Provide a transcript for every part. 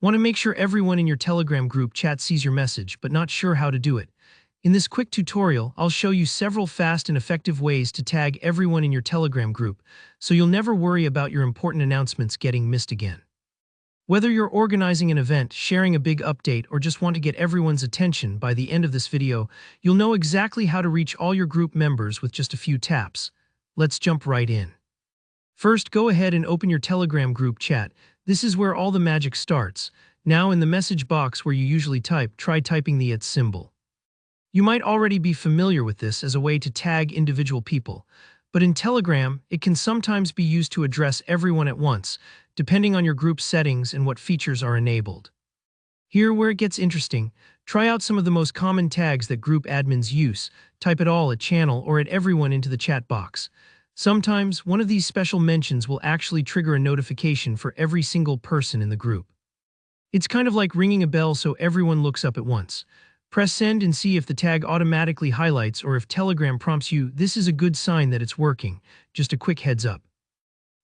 Want to make sure everyone in your Telegram group chat sees your message, but not sure how to do it? In this quick tutorial, I'll show you several fast and effective ways to tag everyone in your Telegram group, so you'll never worry about your important announcements getting missed again. Whether you're organizing an event, sharing a big update, or just want to get everyone's attention, by the end of this video, you'll know exactly how to reach all your group members with just a few taps. Let's jump right in. First, go ahead and open your Telegram group chat. This is where all the magic starts. Now, in the message box where you usually type, try typing the @ symbol. You might already be familiar with this as a way to tag individual people, but in Telegram, it can sometimes be used to address everyone at once, depending on your group settings and what features are enabled. Here, where it gets interesting, try out some of the most common tags that group admins use. Type it all at channel or at everyone into the chat box. Sometimes, one of these special mentions will actually trigger a notification for every single person in the group. It's kind of like ringing a bell so everyone looks up at once. Press send and see if the tag automatically highlights or if Telegram prompts you. This is a good sign that it's working. Just a quick heads up.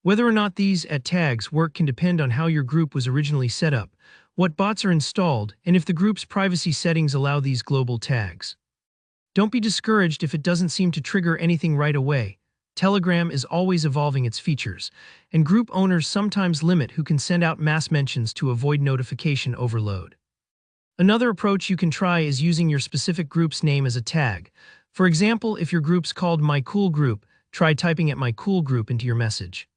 Whether or not these tags work can depend on how your group was originally set up, what bots are installed, and if the group's privacy settings allow these global tags. Don't be discouraged if it doesn't seem to trigger anything right away. Telegram is always evolving its features, and group owners sometimes limit who can send out mass mentions to avoid notification overload. Another approach you can try is using your specific group's name as a tag. For example, if your group's called My Cool Group, try typing My Cool Group into your message.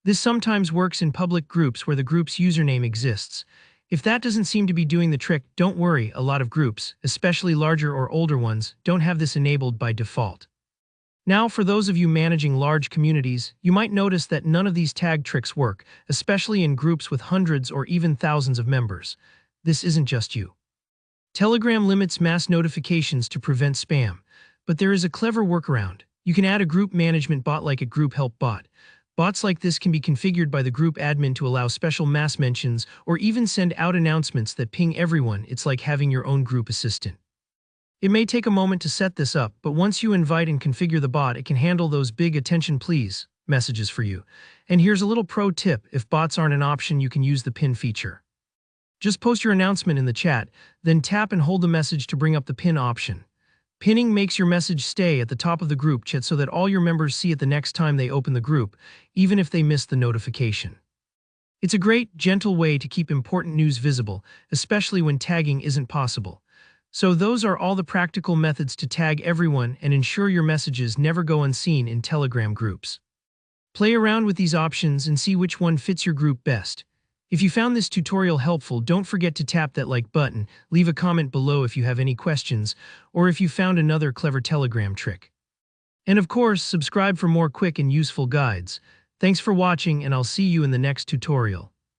This sometimes works in public groups where the group's username exists. If that doesn't seem to be doing the trick, don't worry, a lot of groups, especially larger or older ones, don't have this enabled by default. Now, for those of you managing large communities, you might notice that none of these tag tricks work, especially in groups with hundreds or even thousands of members. This isn't just you. Telegram limits mass notifications to prevent spam, but there is a clever workaround. You can add a group management bot like a group help bot. Bots like this can be configured by the group admin to allow special mass mentions or even send out announcements that ping everyone. It's like having your own group assistant. It may take a moment to set this up, but once you invite and configure the bot, it can handle those big attention please messages for you. And here's a little pro tip: if bots aren't an option, you can use the pin feature. Just post your announcement in the chat, then tap and hold the message to bring up the pin option. Pinning makes your message stay at the top of the group chat so that all your members see it the next time they open the group, even if they miss the notification. It's a great, gentle way to keep important news visible, especially when tagging isn't possible. So those are all the practical methods to tag everyone and ensure your messages never go unseen in Telegram groups. Play around with these options and see which one fits your group best. If you found this tutorial helpful, don't forget to tap that like button, leave a comment below if you have any questions, or if you found another clever Telegram trick. And of course, subscribe for more quick and useful guides. Thanks for watching, and I'll see you in the next tutorial.